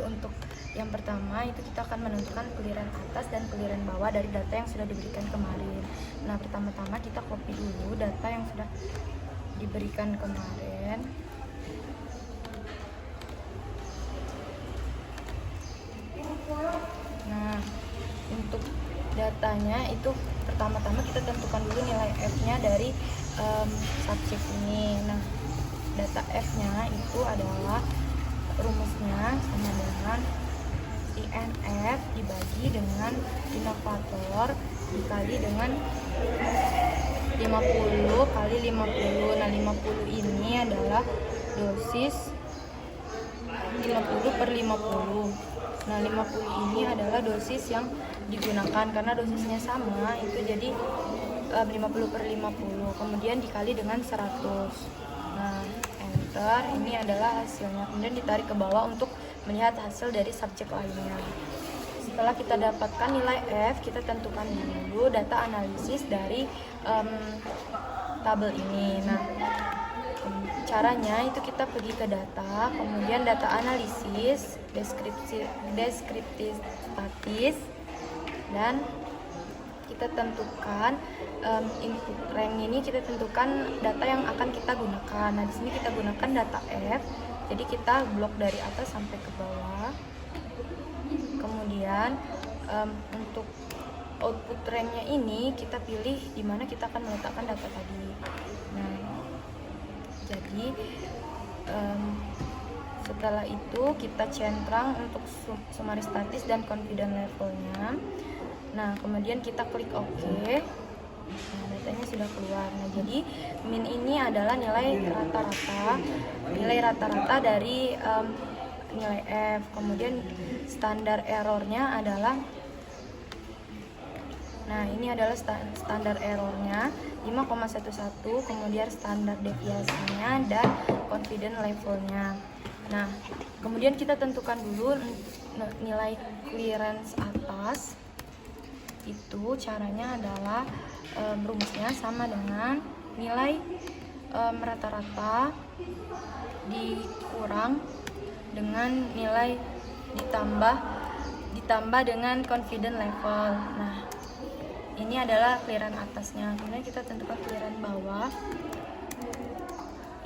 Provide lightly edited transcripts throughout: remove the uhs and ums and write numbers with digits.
untuk yang pertama itu kita akan menentukan clearance atas dan clearance bawah dari data yang sudah diberikan kemarin. Nah, pertama-tama kita copy dulu data yang sudah diberikan kemarin. Nah, untuk datanya itu pertama-tama kita tentukan dulu nilai F-nya dari subjek ini. Nah, data F-nya itu adalah rumusnya sama dengan INF dibagi dengan inovator dikali dengan 50 kali 50. Nah, 50 ini adalah dosis 50 per 50. Nah, 50 ini adalah dosis yang digunakan karena dosisnya sama, itu jadi 50 per 50. Kemudian dikali dengan 100. Nah, enter, ini adalah hasilnya. Kemudian ditarik ke bawah untuk melihat hasil dari subjek lainnya. Setelah kita dapatkan nilai F, kita tentukan dulu data analisis dari tabel ini. Nah, caranya itu kita pergi ke data, kemudian data analisis, deskriptif statis, dan kita tentukan input rank ini, kita tentukan data yang akan kita gunakan. Nah, di sini kita gunakan data F, jadi kita blok dari atas sampai ke bawah. Kemudian untuk output ranknya ini kita pilih di mana kita akan meletakkan data tadi. Nah, jadi setelah itu kita centang untuk summary statis dan confidence levelnya. Nah, kemudian kita klik OK. Nah, datanya sudah keluar. Nah, jadi min ini adalah nilai rata-rata dari nilai F. Kemudian standar errornya adalah, nah ini adalah standar errornya 5,11, kemudian standar deviasinya dan confidence levelnya. Nah, kemudian kita tentukan dulu nilai clearance atas. Itu caranya adalah rumusnya sama dengan nilai rata-rata dikurang dengan nilai ditambah dengan confidence level. Nah, ini adalah clearance atasnya. Kemudian kita tentukan clearance bawah.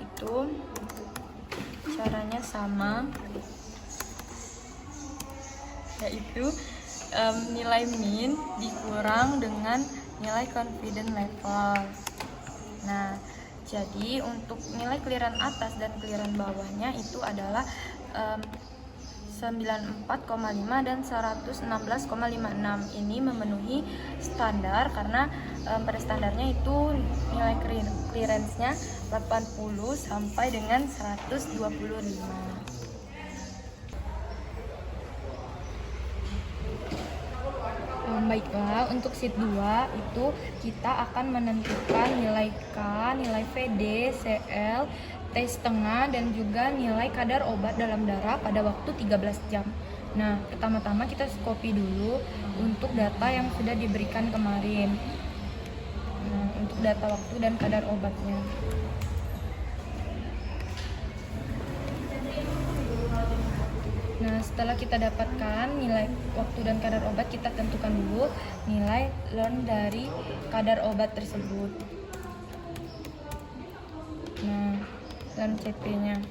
Itu caranya sama, yaitu nilai min dikurang dengan nilai confidence level. Nah, jadi untuk nilai clearance atas dan clearance bawahnya itu adalah 94,5 dan 116,56. Ini memenuhi standar karena pada standarnya itu nilai clearance-nya 80 sampai dengan 125. Baiklah, untuk sheet 2 itu kita akan menentukan nilai K, nilai VD, CL, T setengah, dan juga nilai kadar obat dalam darah pada waktu 13 jam. Nah, pertama-tama kita copy dulu untuk data yang sudah diberikan kemarin. Nah, untuk data waktu dan kadar obatnya. Nah, setelah kita dapatkan nilai waktu dan kadar obat, kita tentukan dulu nilai learn dari kadar obat tersebut. Nah, learn CP-nya.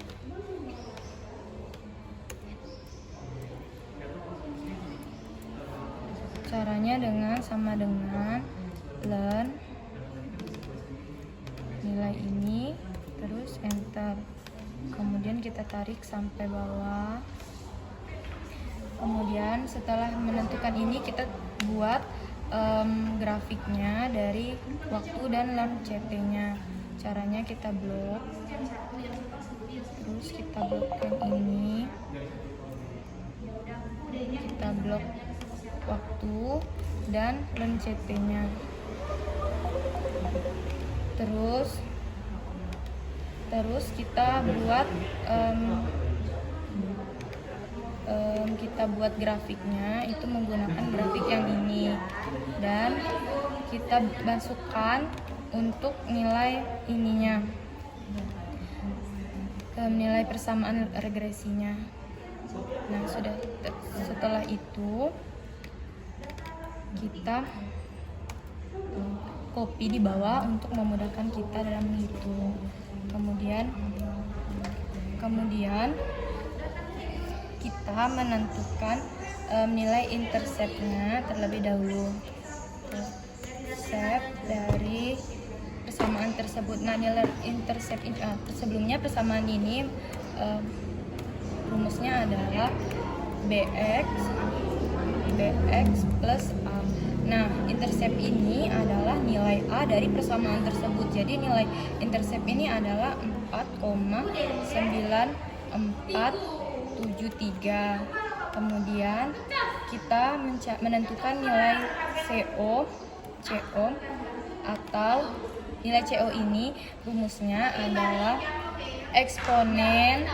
Caranya sama dengan learn nilai ini, terus enter. Kemudian kita tarik sampai bawah. Kemudian setelah menentukan ini kita buat grafiknya dari waktu dan learn CP-nya. Caranya kita blok, terus kita blokkan ini, kita blok waktu dan learn CP-nya. Terus kita buat grafiknya itu menggunakan grafik yang ini, dan kita masukkan untuk nilai ininya, nilai persamaan regresinya. Nah, setelah itu kita copy di bawah untuk memudahkan kita dalam menghitung. Kemudian kita menentukan nilai interceptnya terlebih dahulu. Intercept dari persamaan tersebut. Nah, nilai intercept ini sebelumnya persamaan ini rumusnya adalah bx plus a. Nah, intercept ini adalah nilai a dari persamaan tersebut. Jadi nilai intercept ini adalah 4,9473. Kemudian kita menentukan nilai CO atau nilai CO ini rumusnya adalah eksponen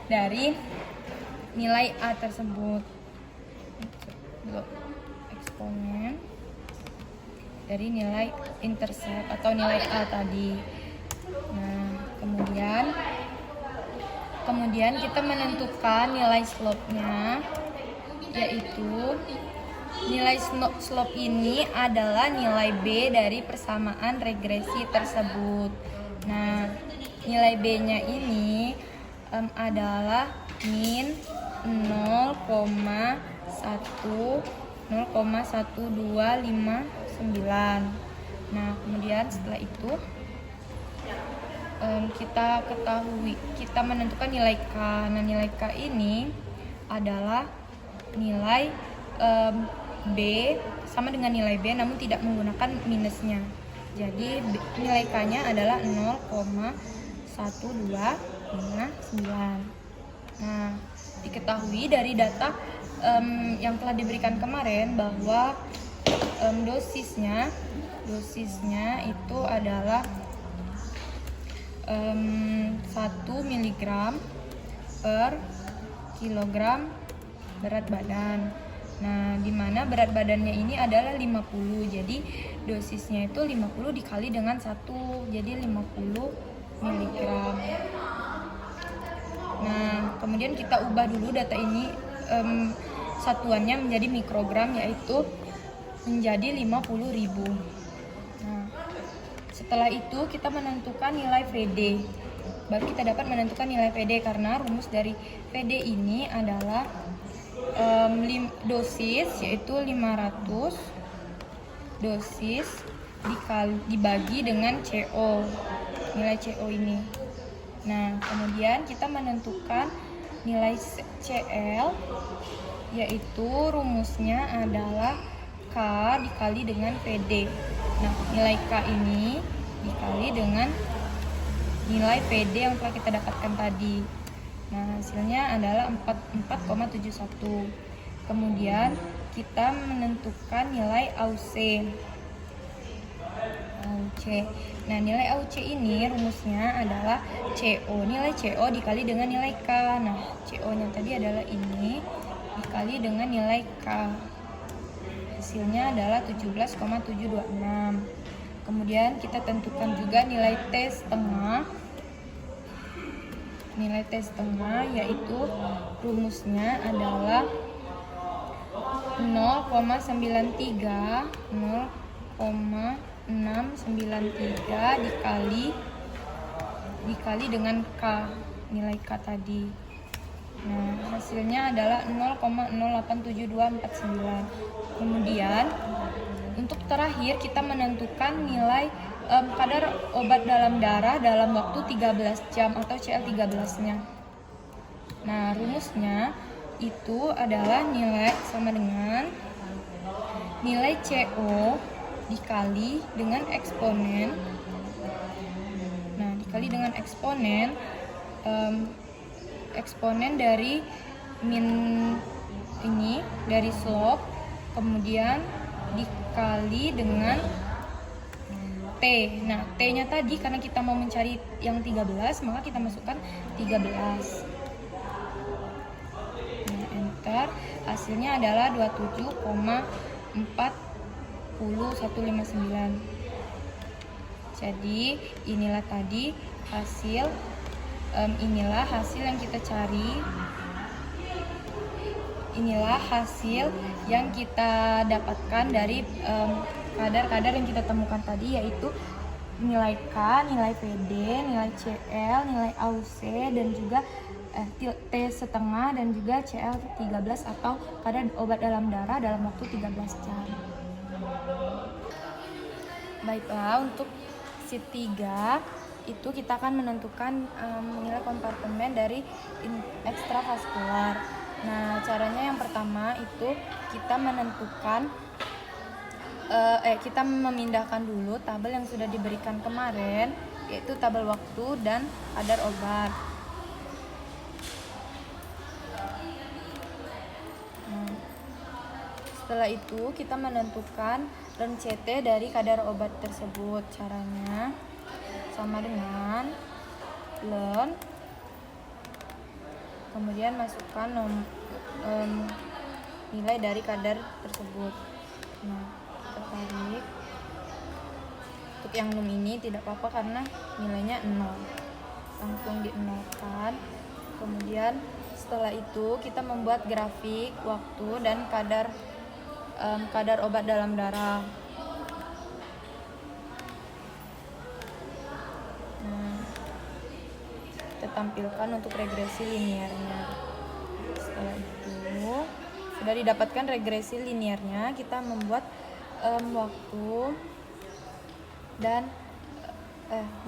dari nilai A tersebut. Eksponen dari nilai intercept atau nilai A tadi. Nah, kemudian kita menentukan nilai slope-nya, yaitu nilai slope ini adalah nilai B dari persamaan regresi tersebut. Nah, nilai B-nya ini adalah min 0,1259. Nah, kemudian setelah itu kita menentukan nilai K. Nah, nilai K ini adalah nilai B sama dengan nilai B namun tidak menggunakan minusnya. Jadi nilai K-nya adalah 0,1259. Nah, diketahui dari data yang telah diberikan kemarin bahwa dosisnya itu adalah 1 mg per kilogram berat badan. Nah, di mana berat badannya ini adalah 50. Jadi dosisnya itu 50 dikali dengan 1. Jadi 50 mg. Nah, kemudian kita ubah dulu data ini satuannya menjadi mikrogram, yaitu menjadi 50.000. Nah, setelah itu kita menentukan nilai VD. Baru kita dapat menentukan nilai VD karena rumus dari VD ini adalah dosis, yaitu 500 dosis dibagi dengan CO, nilai CO ini. Nah, kemudian kita menentukan nilai CL, yaitu rumusnya adalah K dikali dengan VD. Nah, nilai K ini dikali dengan nilai VD yang telah kita dapatkan tadi. Nah, hasilnya adalah 4,71. Kemudian kita menentukan nilai AUC. Nah, nilai AUC ini rumusnya adalah CO. Nilai CO dikali dengan nilai K. Nah, CO-nya tadi adalah ini dikali dengan nilai K. Hasilnya adalah 17,726. Kemudian kita tentukan juga nilai T setengah. Nilai T setengah yaitu rumusnya adalah 0,693 dikali dengan K, nilai K tadi. Nah, hasilnya adalah 0,087249. Kemudian untuk terakhir kita menentukan nilai kadar obat dalam darah dalam waktu 13 jam atau CL13-nya. Nah, rumusnya itu adalah nilai sama dengan nilai CO dikali dengan eksponen. Nah, dikali dengan eksponen dari min ini, dari slope, kemudian dikali dengan T. Nah, T-nya tadi karena kita mau mencari yang 13, maka kita masukkan 13. Nah, enter. Hasilnya adalah 27,4159. Jadi inilah tadi hasil yang kita cari. Inilah hasil yang kita dapatkan dari kadar-kadar yang kita temukan tadi, yaitu nilai K, nilai PD, nilai CL, nilai AUC, dan juga T setengah, dan juga CL13 atau kadar obat dalam darah dalam waktu 13 jam. Baiklah, untuk sheet 3 itu kita akan menentukan nilai kompartemen dari ekstravaskular. Nah, caranya yang pertama itu kita menentukan kita memindahkan dulu tabel yang sudah diberikan kemarin, yaitu tabel waktu dan kadar obat. Setelah itu kita menentukan len CT dari kadar obat tersebut. Caranya sama dengan len, kemudian masukkan nilai dari kadar tersebut. Nah, kita tarik. Untuk yang num ini tidak apa-apa karena nilainya 0, langsung di-nolkan. Kemudian setelah itu kita membuat grafik waktu dan kadar obat dalam darah. Nah, kita tampilkan untuk regresi linearnya. Setelah itu sudah didapatkan regresi linearnya, kita membuat waktu dan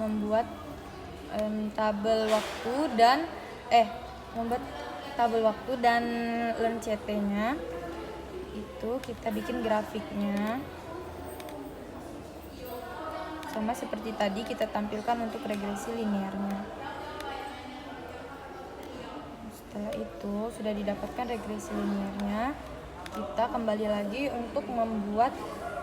membuat tabel waktu dan membuat tabel waktu dan len CT-nya. Itu kita bikin grafiknya sama seperti tadi, kita tampilkan untuk regresi linearnya. Setelah itu sudah didapatkan regresi linearnya, kita kembali lagi untuk membuat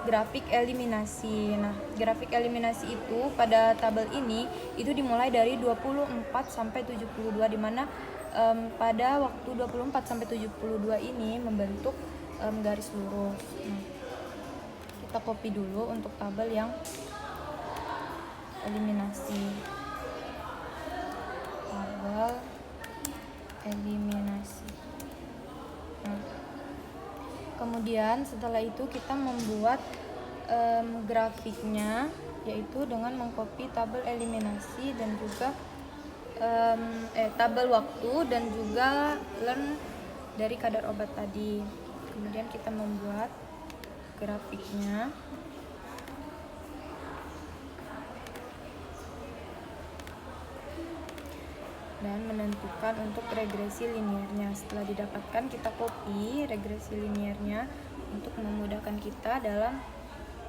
grafik eliminasi. Nah, grafik eliminasi itu pada tabel ini itu dimulai dari 24 sampai 72, di mana pada waktu 24 sampai 72 ini membentuk garis lurus. Nah, kita copy dulu untuk tabel yang eliminasi. Tabel eliminasi. Nah, kemudian setelah itu kita membuat grafiknya, yaitu dengan mengcopy tabel eliminasi dan juga tabel waktu dan juga len dari kadar obat tadi. Kemudian kita membuat grafiknya. Dan menentukan untuk regresi linearnya. Setelah didapatkan, kita copy regresi linearnya untuk memudahkan kita dalam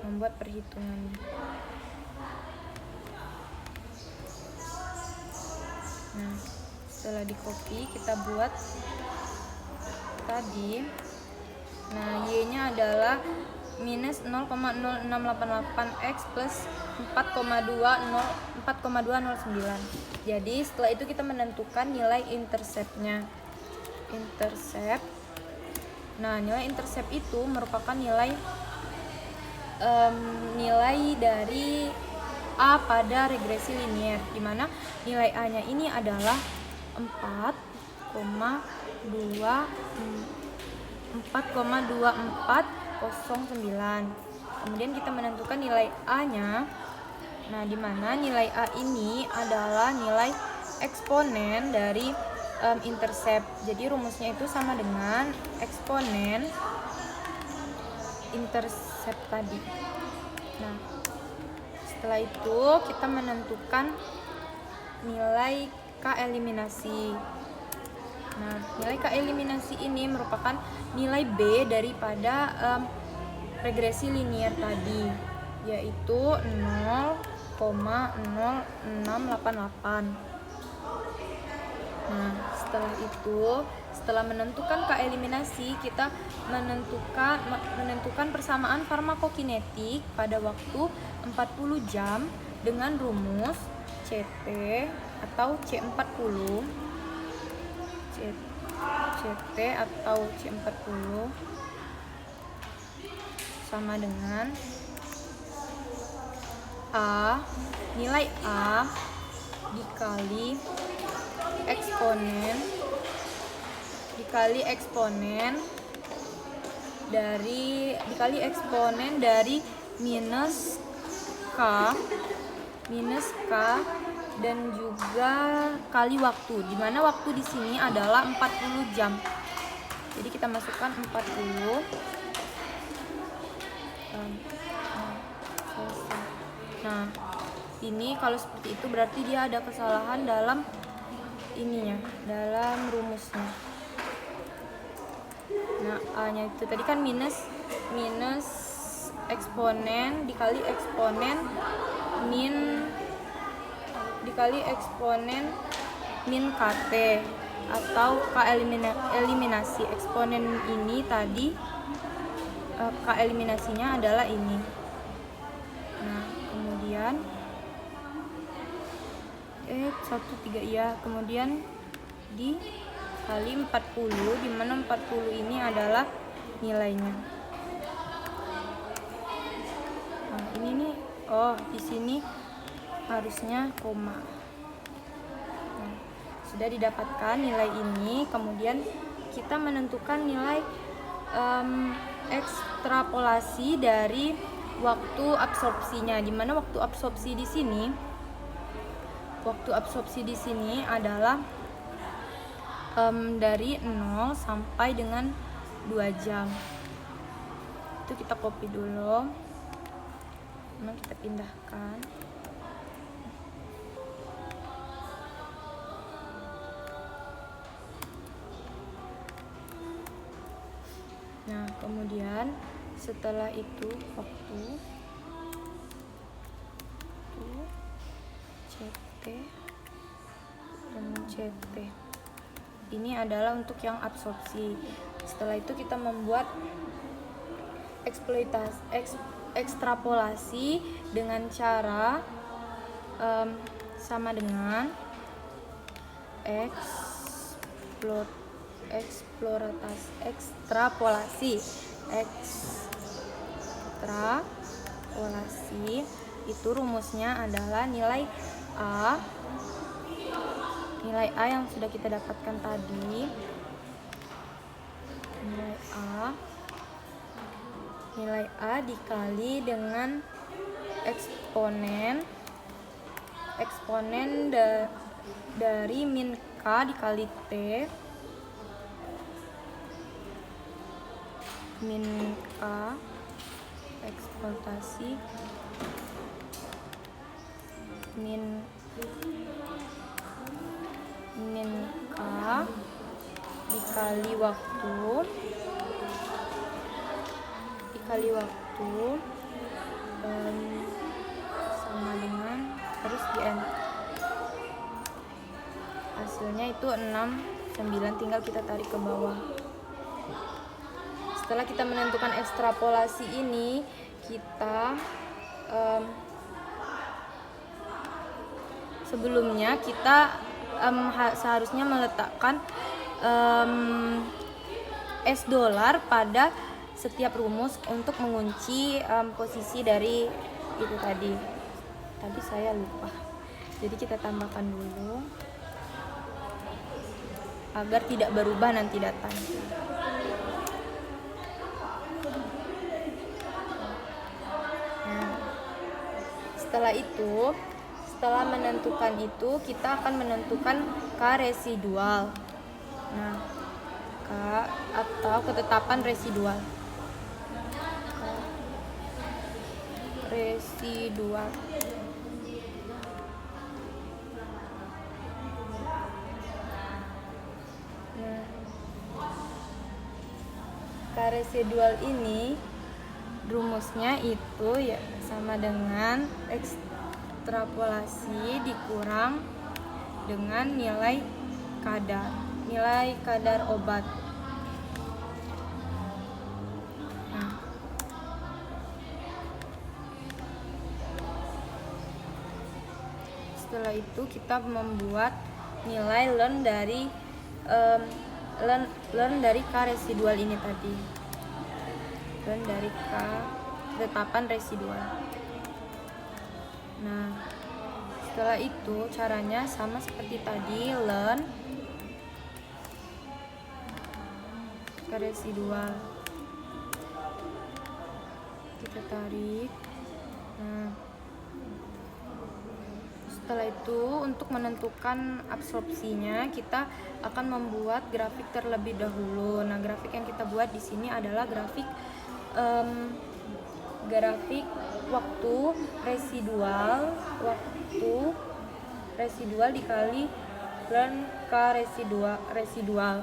membuat perhitungan. Nah, setelah di copy, kita buat tadi. Nah, Y-nya adalah minus 0,0688 X plus 4,209. Jadi setelah itu kita menentukan nilai intercept-nya. Nah, nilai intercept itu merupakan nilai dari A pada regresi linear, di mana nilai A-nya ini adalah 4,2409. Kemudian kita menentukan nilai A-nya. Nah, di mana nilai A ini adalah nilai eksponen dari intercept. Jadi rumusnya itu sama dengan eksponen intercept tadi. Nah, setelah itu kita menentukan nilai K eliminasi. Nah, nilai K eliminasi ini merupakan nilai B daripada regresi linear tadi, yaitu 0,0688. Nah, setelah menentukan K eliminasi, kita menentukan persamaan farmakokinetik pada waktu 40 jam dengan rumus CT atau C40 sama dengan A, nilai A dikali eksponen dari minus K dan juga kali waktu, di mana waktu di sini adalah 40 jam. Jadi kita masukkan 40. Nah, ini kalau seperti itu berarti dia ada kesalahan dalam rumusnya. Nah, A-nya itu tadi kan minus eksponen dikali eksponen min KT atau K eliminasi. Eksponen ini tadi K eliminasinya adalah ini. Nah, kemudian kemudian dikali 40, di mana 40 ini adalah nilainya. Nah, ini nih, di sini harusnya koma. Nah, sudah didapatkan nilai ini, kemudian kita menentukan nilai ekstrapolasi dari waktu absorpsinya, di mana waktu absorpsi di sini adalah dari 0 sampai dengan 2 jam. Itu kita copy dulu. Nah, kita pindahkan. Nah, kemudian setelah itu waktu CT dan CT ini adalah untuk yang absorpsi. Setelah itu kita membuat ekstrapolasi dengan cara sama dengan ekstrapolasi itu rumusnya adalah nilai A yang sudah kita dapatkan tadi, nilai A dikali dengan eksponen dari min K dikali T min K eksploitasi min K dikali waktu sama dengan terus di N. Hasilnya itu 6, 9, tinggal kita tarik ke bawah. Setelah kita menentukan ekstrapolasi ini, kita sebelumnya kita seharusnya meletakkan $S pada setiap rumus untuk mengunci posisi dari itu tadi saya lupa, jadi kita tambahkan dulu agar tidak berubah nanti datanya. Nah, setelah menentukan itu, kita akan menentukan K residual. Nah, K atau ketetapan residual. Nah, K residual ini rumusnya itu ya sama dengan ekstrapolasi dikurang dengan nilai kadar obat. Nah, setelah itu kita membuat nilai learn dari K residual ini tadi. Learn dari K ketetapan residual. Nah, setelah itu caranya sama seperti tadi, ln ke residual. Kita tarik. Nah, setelah itu untuk menentukan absorpsinya kita akan membuat grafik terlebih dahulu. Nah, grafik yang kita buat di sini adalah grafik waktu residual dikali ln K residual.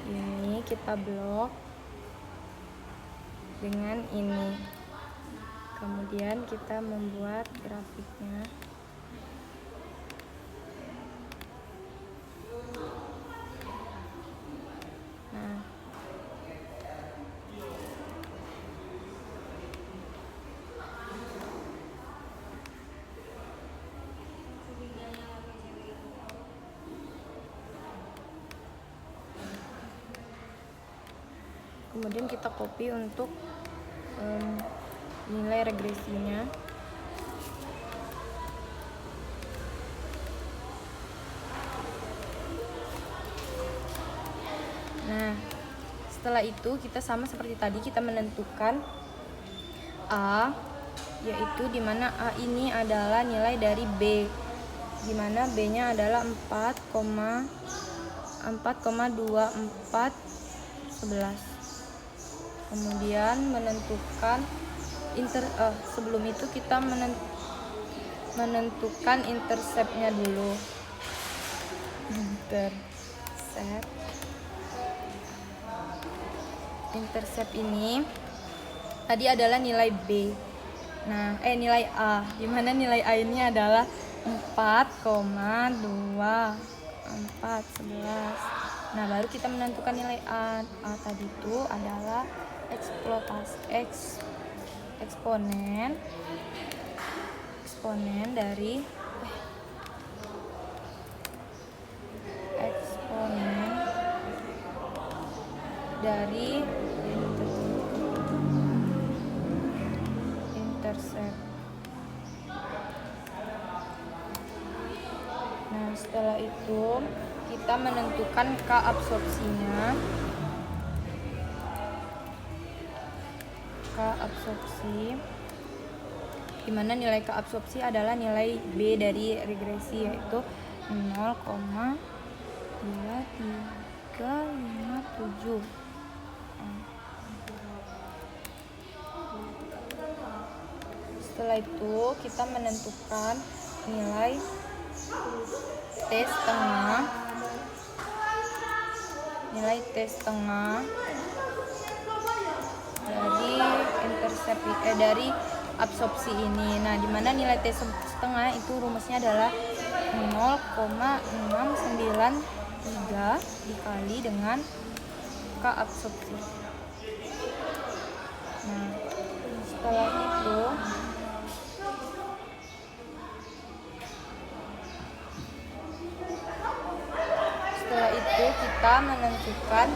Ini kita blok dengan ini. Kemudian kita membuat grafiknya. Nah, kemudian kita copy untuk nilai regresinya. Nah, setelah itu kita sama seperti tadi, kita menentukan A, yaitu dimana A ini adalah nilai dari B, dimana B nya adalah 4,2411. Kemudian menentukan sebelum itu kita menentukan intercept-nya dulu. Intercept ini tadi adalah nilai B. Nah, nilai A, dimana nilai A ini adalah 4,2411. Nah, baru kita menentukan nilai A. A tadi itu adalah eksponen dari intercept. Nah, setelah itu kita menentukan K absorpsinya. K absorpsi, dimana nilai K absorpsi adalah nilai B dari regresi, yaitu 0,2357. Setelah itu kita menentukan nilai T setengah dari intercept dari absorpsi ini. Nah, dimana nilai T setengah itu rumusnya adalah 0,693 dikali dengan K absorpsi. Nah, setelah itu kita menentukan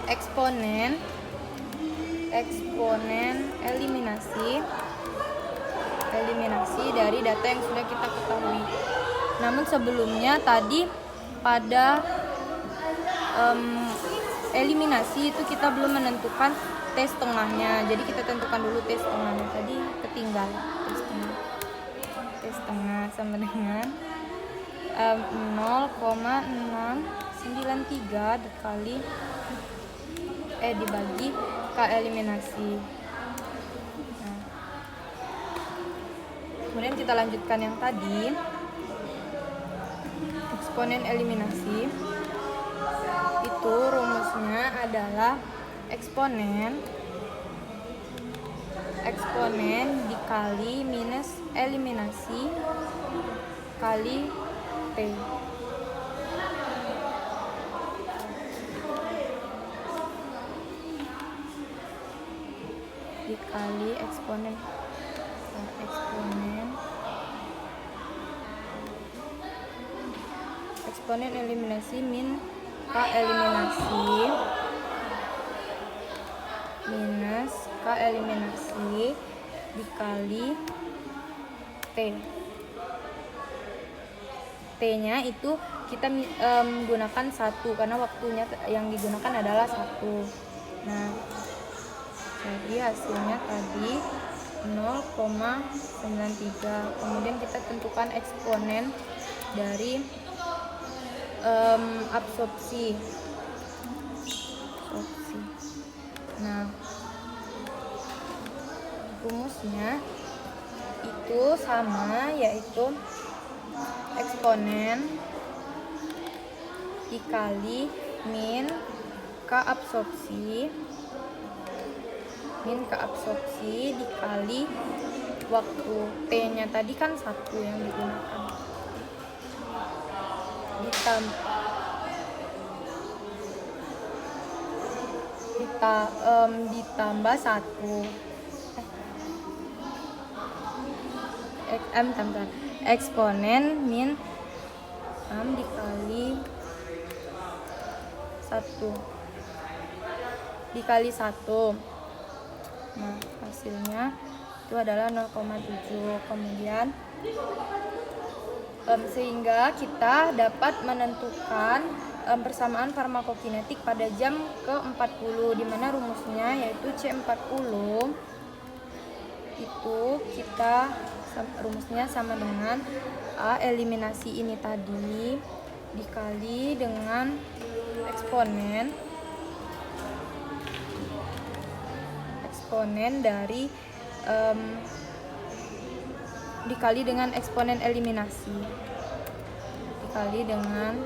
eksponen eliminasi dari data yang sudah kita ketahui. Namun sebelumnya tadi pada eliminasi itu kita belum menentukan T setengahnya, jadi kita tentukan dulu T setengahnya. Tadi ketinggal T setengah sama dengan 0,693 dibagi K eliminasi. Nah, kemudian kita lanjutkan yang tadi, eksponen eliminasi itu rumusnya adalah eksponen dikali minus eliminasi kali T. Dikali eksponen eksponen eliminasi min K eliminasi minus K eliminasi dikali T. T-nya itu kita gunakan 1 karena waktunya yang digunakan adalah 1. Nah, jadi hasilnya tadi 0,93. Kemudian kita tentukan eksponen dari absorpsi. Nah, rumusnya itu sama, yaitu eksponen dikali min K absorpsi dikali waktu. T-nya tadi kan 1 yang digunakan, ditambah 1 eksponen min 6 dikali 1. Nah, hasilnya itu adalah 0,7. Kemudian sehingga kita dapat menentukan persamaan farmakokinetik pada jam ke-40, di mana rumusnya yaitu C40 itu kita rumusnya sama dengan A eliminasi ini tadi dikali dengan eksponen dari dikali dengan eksponen eliminasi dikali dengan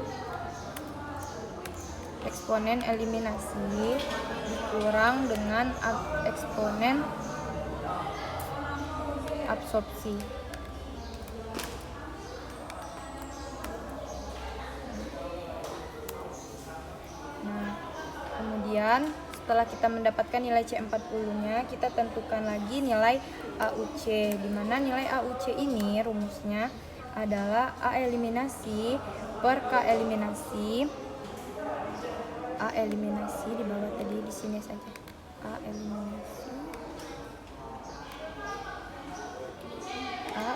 eksponen eliminasi dikurang dengan eksponen absorpsi. Nah, kemudian setelah kita mendapatkan nilai C40-nya, kita tentukan lagi nilai AUC, di mana nilai AUC ini rumusnya adalah A eliminasi per K eliminasi. A eliminasi di bawah tadi, di sini saja. A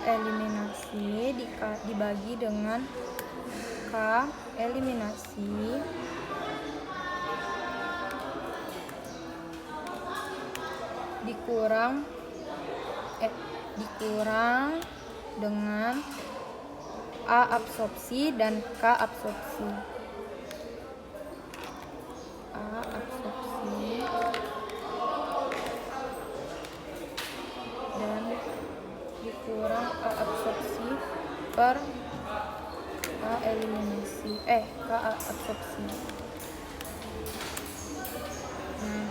eliminasi dibagi dengan K eliminasi dikurang dengan A absorpsi dan K absorpsi. Dan dikurang A absorpsi per K eliminasi K absorpsi. Nah,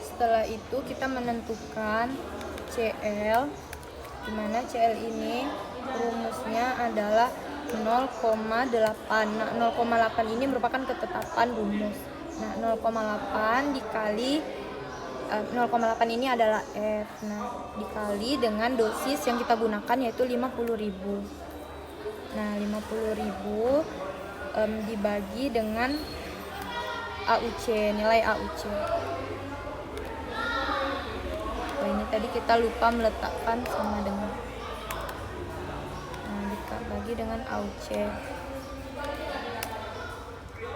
setelah itu kita menentukan CL, di mana CL ini rumusnya adalah 0,8. Nah, 0,8 ini merupakan ketetapan rumus. Nah, 0,8 dikali 0,8 ini adalah F. Nah, dikali dengan dosis yang kita gunakan yaitu 50.000. Nah, 50.000 dibagi dengan AUC, nilai AUC. Ini tadi kita lupa meletakkan sama dengan. Nah, dibagi dengan AUC.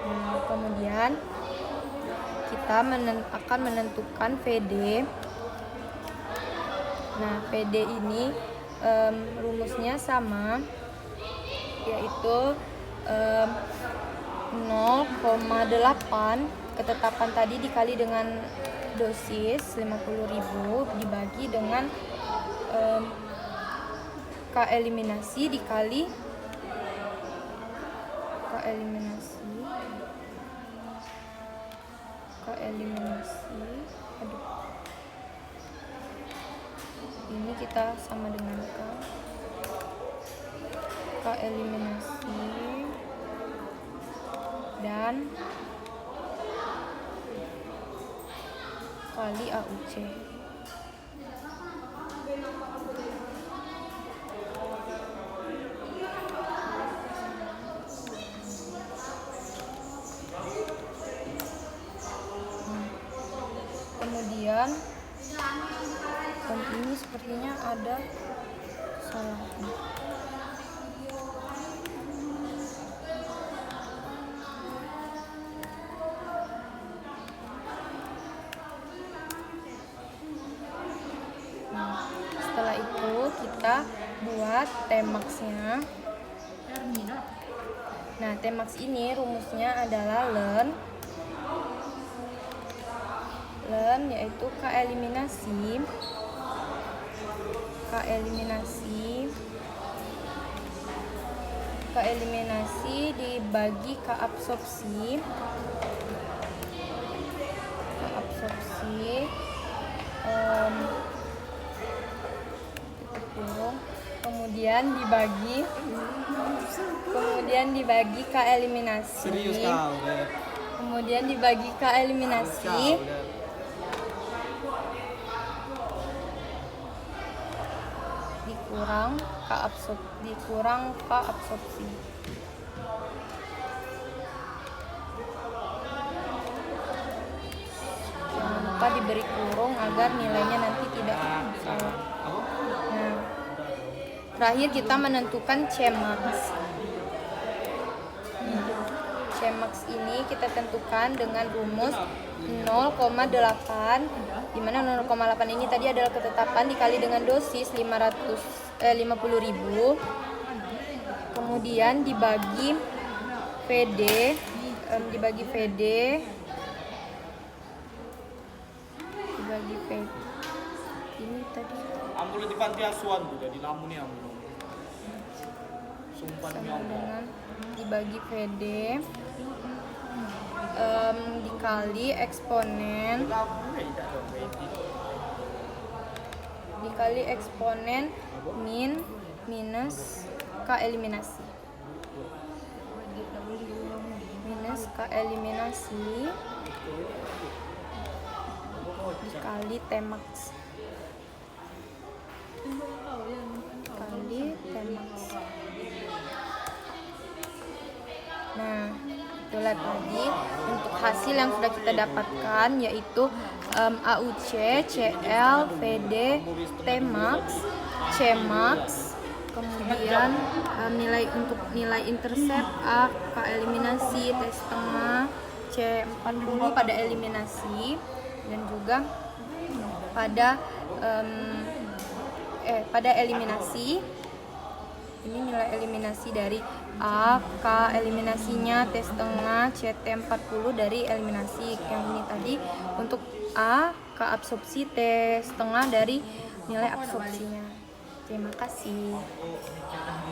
Nah, kemudian kita akan menentukan VD. Nah, VD ini rumusnya sama, yaitu 0,8 ketetapan tadi dikali dengan dosis 50.000 dibagi dengan K eliminasi dikali K eliminasi ini kita sama dengan K eliminasi dan kali AUC. kemudian ini sepertinya ada salahnya. Setelah itu kita buat T-max-nya. Nah, T-max ini rumusnya adalah ln yaitu K eliminasi dibagi K absorpsi kemudian dibagi K eliminasi. Serius kau, Kemudian dibagi K eliminasi. Dikurang K absorpsi. Jangan lupa diberi kurung agar nilainya nanti tidak salah. Nah, terakhir kita menentukan Cmax. Cmax ini kita tentukan dengan rumus 0,8, di mana 0,8 ini tadi adalah ketetapan dikali dengan dosis 50.000, kemudian dibagi VD, ini tadi ambil di panti asuhan juga di Lampung nih ambil. Sumpah demi Allah. dengan dibagi VD dikali eksponen minus K eliminasi. Dikali T-max. Nah, itulah tadi untuk hasil yang sudah kita dapatkan, yaitu AUC, CL, VD, T-max, Cmax, kemudian nilai intercept A, K eliminasi, T setengah, C40 pada eliminasi, dan juga pada eliminasi. Ini nilai eliminasi dari A, K eliminasinya, T setengah, CT40 dari eliminasi. Yang ini tadi untuk A, K absorpsi, T setengah dari nilai absorpsinya. Terima kasih.